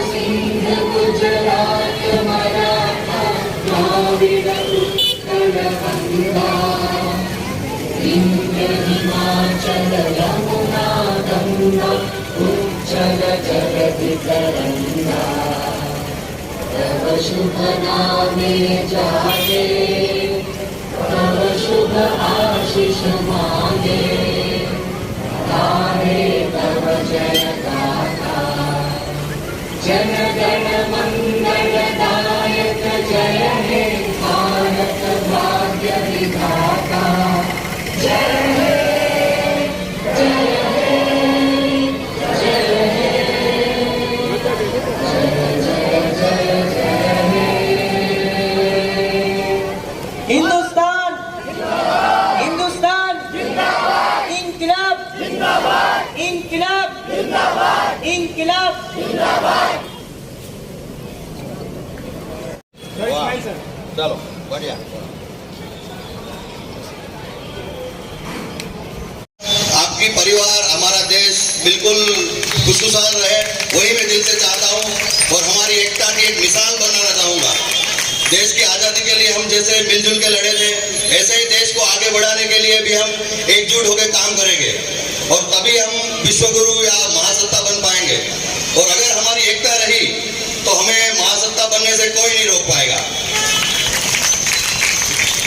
सिंध गुजरात मराठा द्राविड उत्कल गंगा विंध्य हिमाचल यमुना गंगा उच्चल जगति तरंगा तव शुभ नामे जागे तव शुभ आशीष मांगे गाहे तव जय गाथा जन गण मंगल दायक जय हे भारत भाग्य विधाता जय हे जय हे जय हे जय जय जय जय हे हिंदुस्तान हिंदुस्तान इंकलाब इंकलाब इंकलाब चलो बढ़िया। आपकी परिवार हमारा देश बिल्कुल खुशहाल रहे, वही मैं दिल से चाहता हूँ और हमारी एकता की एक मिसाल बनाना चाहूँगा। देश की आज़ादी के लिए हम जैसे मिलजुल के लड़े थे, ऐसे ही देश को आगे बढ़ाने के लिए भी हम एकजुट होकर काम करेंगे और तभी हम विश्वगुरु या महासत्ता बन पाएंगे। और अगर हमारी एकता रही तो हमें महासत्ता बनने से कोई नहीं रोक पाएगा।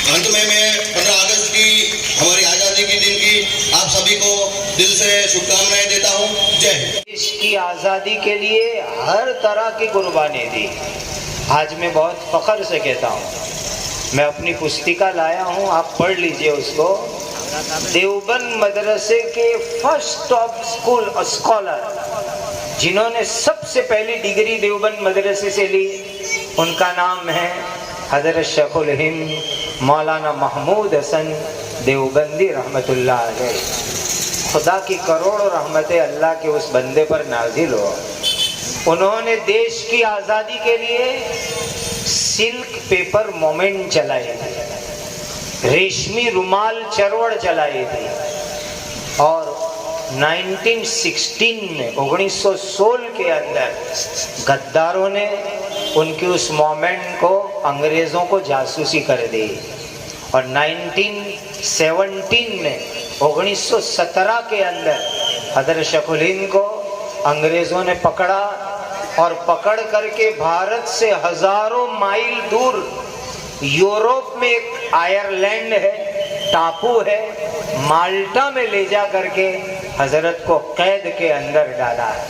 अंत में मैं 15 अगस्त की हमारी आज़ादी के दिन की आप सभी को दिल से शुभकामनाएं देता हूँ। जय हिंद। देश की आज़ादी के लिए हर तरह की कुर्बानी दी। आज मैं बहुत फख्र से कहता हूँ, मैं अपनी पुस्तिका लाया हूँ, आप पढ़ लीजिए उसको। देवबंद मदरसे के फर्स्ट टॉप स्कूल स्कॉलर जिन्होंने सबसे पहली डिग्री देवबंद मदरसे से ली, उनका नाम है हज़रत शेखुल हिंद मौलाना महमूद हसन देवबंदी रहमतुल्लाह अलैह। खुदा की करोड़ों रहमतें अल्लाह के उस बंदे पर नाजिल हो। उन्होंने देश की आज़ादी के लिए सिल्क पेपर मूवमेंट चलाई थी, रेशमी रुमाल चरवड़ चलाई थी और 1916 में 1916 के अंदर गद्दारों ने उनकी उस मूवमेंट को अंग्रेज़ों को जासूसी कर दी और 1917 में 1917 के अंदर हज़रत शेखुल हिंद को अंग्रेज़ों ने पकड़ा और पकड़ करके भारत से हज़ारों माइल दूर यूरोप में एक आयरलैंड है, टापू है, माल्टा में ले जा करके हजरत को कैद के अंदर डाला है।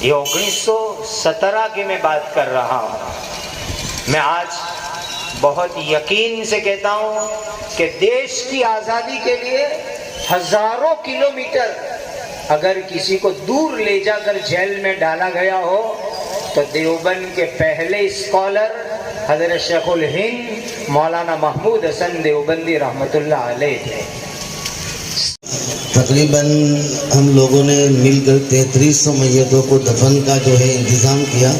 ये 1917 की मैं बात कर रहा हूँ। मैं आज बहुत यकीन से कहता हूँ कि देश की आज़ादी के लिए हजारों किलोमीटर अगर किसी को दूर ले जाकर जेल में डाला गया हो तो देवबंद के पहले स्कॉलर हज़रत शेखुल हिंद मौलाना महमूद हसन देवबंदी रहमतुल्लाह अलैह थे। तकरीबन हम लोगों ने मिलकर 3300 मैयतों को दफन का जो है इंतज़ाम किया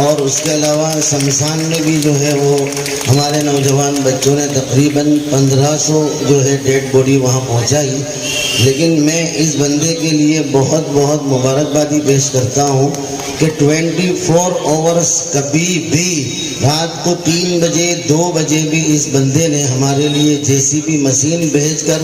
और उसके अलावा शमशान में भी जो है वो हमारे नौजवान बच्चों ने तकरीबन 1500 जो है डेड बॉडी वहाँ पहुँचाई। लेकिन मैं इस बंदे के लिए बहुत बहुत मुबारकबादी पेश करता हूँ कि 24 आवर्स कभी भी रात को 3 बजे 2 बजे भी इस बंदे ने हमारे लिए जेसीबी मशीन भेजकर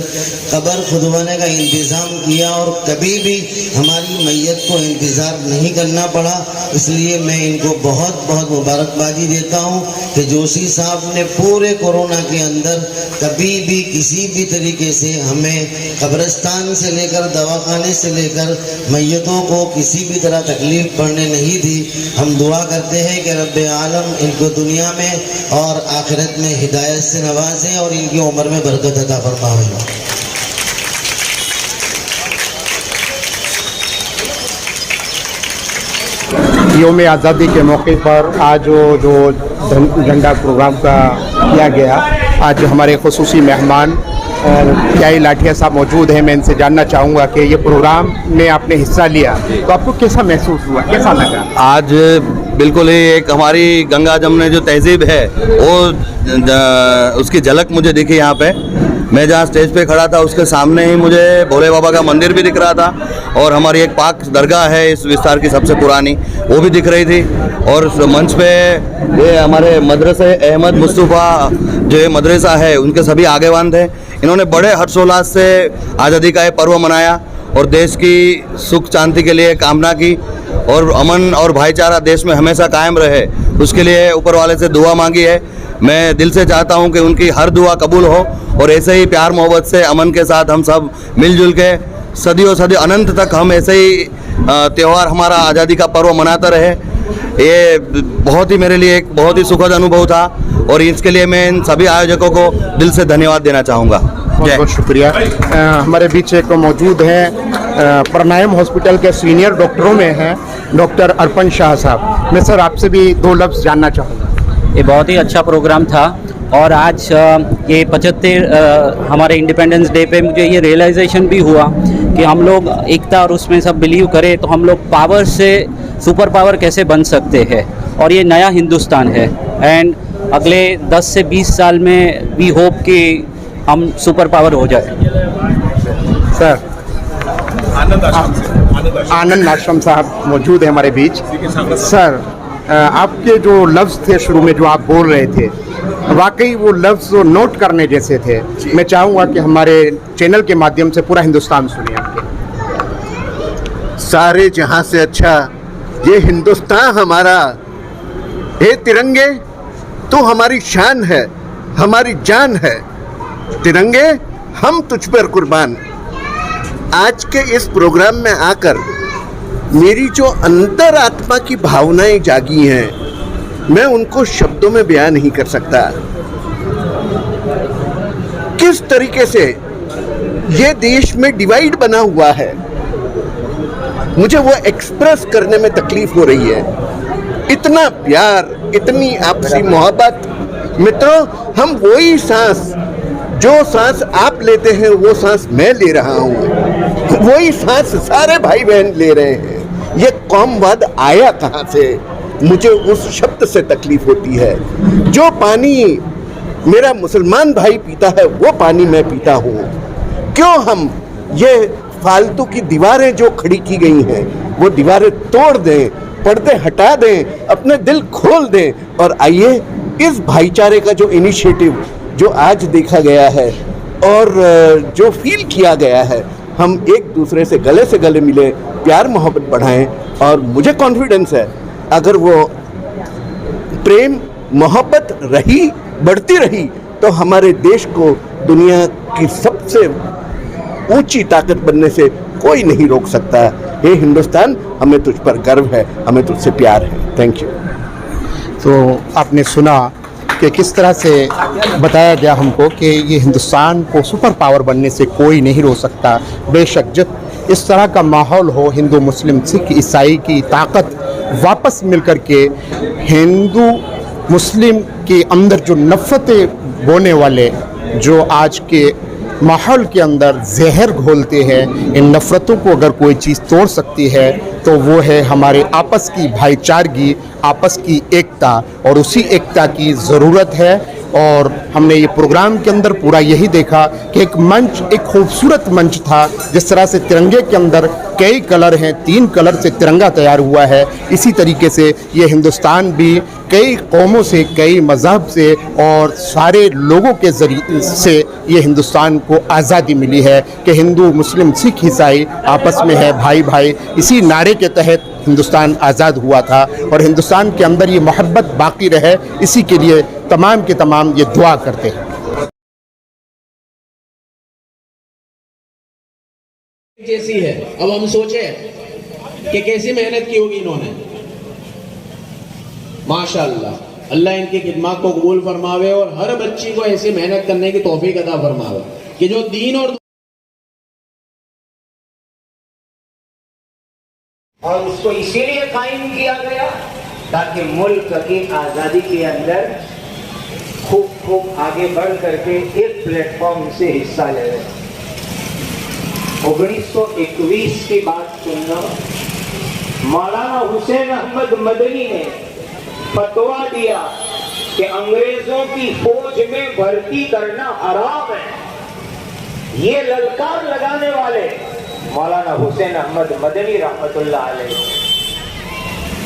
कब्र खुदवाने का इंतज़ाम किया और कभी भी हमारी मैयत को इंतज़ार नहीं करना पड़ा। इसलिए मैं इनको बहुत बहुत मुबारकबादी देता हूँ कि जोशी साहब ने पूरे कोरोना के अंदर कभी भी किसी भी तरीके से हमें कब्रिस्तान से लेकर दवाखाने से लेकर मैयतों को किसी भी तरह तकलीफ पड़ने नहीं दी। हम दुआ करते हैं कि रब्बे आलम इनको दुनिया में और आखिरत में हिदायत से नवाजें और इनकी उम्र में बरकत अता फरमाए। यौम आज़ादी के मौके पर आज जो झंडा प्रोग्राम का किया गया, आज हमारे खुसूसी मेहमान क्या लाठिया साहब मौजूद हैं। मैं इनसे जानना चाहूँगा कि ये प्रोग्राम में आपने हिस्सा लिया तो आपको कैसा महसूस हुआ, कैसा लगा? आज बिल्कुल ही एक हमारी गंगा जमुना जो तहजीब है वो उसकी झलक मुझे दिखी यहाँ पे। मैं जहाँ स्टेज पे खड़ा था उसके सामने ही मुझे भोले बाबा का मंदिर भी दिख रहा था और हमारी एक पाक दरगाह है इस विस्तार की सबसे पुरानी, वो भी दिख रही थी। और उस मंच पे ये हमारे मदरसे अहमद मुस्तफ़ा जो ये मदरसा है उनके सभी आगेवान थे। इन्होंने बड़े हर्षोल्लास से आज़ादी का ये पर्व मनाया और देश की सुख शांति के लिए कामना की और अमन और भाईचारा देश में हमेशा कायम रहे, उसके लिए ऊपर वाले से दुआ मांगी है। मैं दिल से चाहता हूं कि उनकी हर दुआ कबूल हो और ऐसे ही प्यार मोहब्बत से अमन के साथ हम सब मिलजुल के सदियों सदी अनंत तक हम ऐसे ही त्यौहार हमारा आज़ादी का पर्व मनाता रहे। ये बहुत ही मेरे लिए एक बहुत ही सुखद अनुभव था और इसके लिए मैं इन सभी आयोजकों को दिल से धन्यवाद देना चाहूँगा। बहुत बहुत शुक्रिया। हमारे बीच एक मौजूद हैं प्रणायम हॉस्पिटल के सीनियर डॉक्टरों में हैं डॉक्टर अर्पण शाह साहब। मैं सर आपसे भी दो लफ्ज़ जानना चाहूँगा। ये बहुत ही अच्छा प्रोग्राम था और आज ये 75 हमारे इंडिपेंडेंस डे पे मुझे ये रियलाइजेशन भी हुआ कि हम लोग एकता और उसमें सब बिलीव करें तो हम लोग पावर से सुपर पावर कैसे बन सकते हैं और ये नया हिंदुस्तान है। एंड अगले 10 से 20 साल में वी होप कि हम सुपर पावर हो जाए। सर आनंद आश्रम साहब मौजूद है हमारे बीच। सर आपके जो लफ्ज़ थे शुरू में जो आप बोल रहे थे वाकई वो लफ्ज़ नोट करने जैसे थे। मैं चाहूँगा कि हमारे चैनल के माध्यम से पूरा हिंदुस्तान सुनिए आपके। सारे जहां से अच्छा ये हिंदुस्तान हमारा, हे तिरंगे तो हमारी शान है, हमारी जान है, तिरंगे हम तुझ पर कुर्बान। आज के इस प्रोग्राम में आकर मेरी जो अंतर आत्मा की भावनाएं जागी हैं मैं उनको शब्दों में बयान नहीं कर सकता। किस तरीके से ये देश में डिवाइड बना हुआ है मुझे वो एक्सप्रेस करने में तकलीफ हो रही है। इतना प्यार, इतनी आपसी मोहब्बत। मित्रों, हम वही सांस, जो सांस आप लेते हैं वो सांस मैं ले रहा हूँ, वही सांस सारे भाई बहन ले रहे हैं। ये कौमवाद आया कहाँ से? मुझे उस शब्द से तकलीफ होती है। जो पानी मेरा मुसलमान भाई पीता है वो पानी मैं पीता हूँ। क्यों हम ये फालतू की दीवारें जो खड़ी की गई हैं वो दीवारें तोड़ दें, पर्दे हटा दें, अपने दिल खोल दें और आइए इस भाईचारे का जो इनिशिएटिव जो आज देखा गया है और जो फील किया गया है, हम एक दूसरे से गले मिले, प्यार मोहब्बत बढ़ाएं। और मुझे कॉन्फिडेंस है अगर वो प्रेम मोहब्बत रही, बढ़ती रही तो हमारे देश को दुनिया की सबसे ऊंची ताकत बनने से कोई नहीं रोक सकता। हे हिंदुस्तान, हमें तुझ पर गर्व है, हमें तुझसे प्यार है। Thank you. तो आपने सुना कि किस तरह से बताया गया हमको कि ये हिंदुस्तान को सुपर पावर बनने से कोई नहीं रोक सकता। बेशक जब इस तरह का माहौल हो, हिंदू मुस्लिम सिख ईसाई की ताकत वापस मिलकर के हिंदू मुस्लिम के अंदर जो नफ़रतें बोने वाले जो आज के माहौल के अंदर जहर घोलते हैं, इन नफ़रतों को अगर कोई चीज़ तोड़ सकती है तो वो है हमारे आपस की भाईचारगी, आपस की एकता। और उसी एकता की ज़रूरत है। और हमने ये प्रोग्राम के अंदर पूरा यही देखा कि एक मंच, एक खूबसूरत मंच था। जिस तरह से तिरंगे के अंदर कई कलर हैं, 3 कलर से तिरंगा तैयार हुआ है, इसी तरीके से ये हिंदुस्तान भी कई कौमों से, कई मज़हब से और सारे लोगों के ज़रिए से ये हिंदुस्तान को आज़ादी मिली है कि हिंदू मुस्लिम सिख ईसाई आपस में है, भाई भाई। इसी नारे के तहत हिंदुस्तान आज़ाद हुआ था और हिंदुस्तान के अंदर ये मोहब्बत बाकी रहे, इसी के लिए तमाम के तमाम ये दुआ करते हैं। जैसी है, अब हम सोचे कि कैसी मेहनत की होगी इन्होंने। माशाअल्लाह, अल्लाह इनकी खिदमत को कबूल फरमावे और हर बच्ची को ऐसी मेहनत करने की तौफीक अता फरमावे कि जो दीन और उसको इसीलिए कायम किया गया ताकि मुल्क की आज़ादी के अंदर खूब आगे बढ़ करके एक प्लेटफॉर्म से हिस्सा ले रहे। 1921 की बात सुनना, मौलाना हुसैन अहमद मदनी ने फतवा दिया कि अंग्रेजों की फौज में भर्ती करना हराम है। ये ललकार लगाने वाले मौलाना हुसैन अहमद मदनी रहमतुल्लाह अलैह।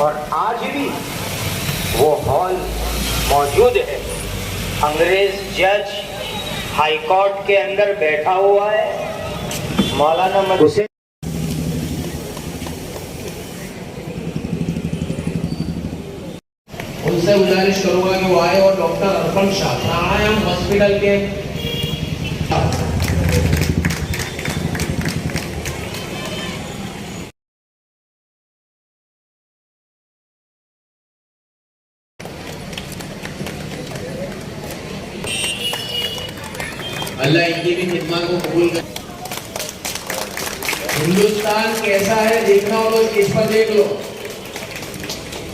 और आज भी वो हॉल मौजूद है। अंग्रेज जज हाई कोर्ट के अंदर बैठा हुआ है मौलाना हुसैन। उनसे गुजारिश करूंगा कि वो आए और डॉक्टर अर्पण शाह प्राणायाम हॉस्पिटल के अल्लाह इनकी भी खिदमत को कबूल करे। हिंदुस्तान कैसा है देखना हो तो इस पर देख लो।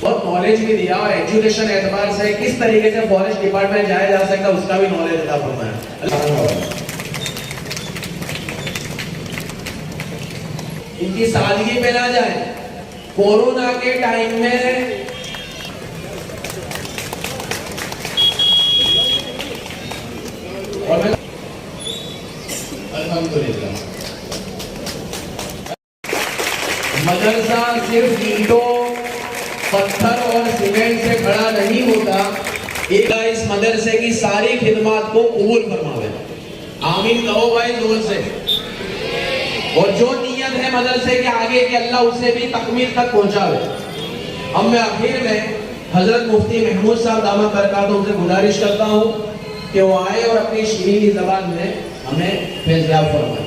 बहुत नॉलेज भी दिया और एजुकेशन एतबार से किस तरीके से फॉरेस्ट डिपार्टमेंट जाया जा सकता है उसका भी नॉलेज अदा फरमाया। इनकी सादगी पे ना जाए। कोरोना के टाइम में और मैं अल्हम्दुलिल्लाह मदरसा सिर्फ ईंटों पत्थर और सीमेंट से खड़ा नहीं होता। एक इस मदरसे की सारी खिदमत को कबूल फरमावे। आमीन कहो भाई जोर से। और जो नियत है मदरसे के आगे कि अल्लाह उसे भी तकमील तक पहुंचावे। अब मैं आखिर में हजरत मुफ्ती महमूद साहब दामद बरकातहू से गुजारिश करता हूँ कि वो आए और अपनी शीरीनी ज़बान में हमें फैज़याब फरमाए।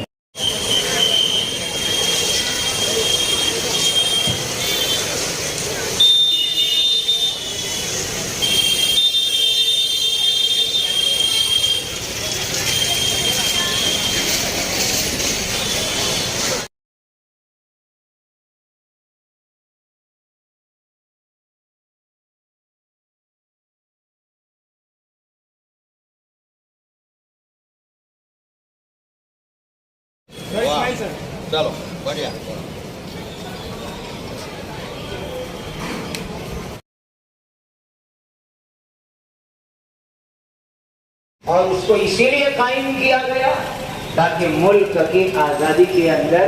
चलो बढ़िया। और उसको इसीलिए कायम किया गया ताकि मुल्क की आजादी के अंदर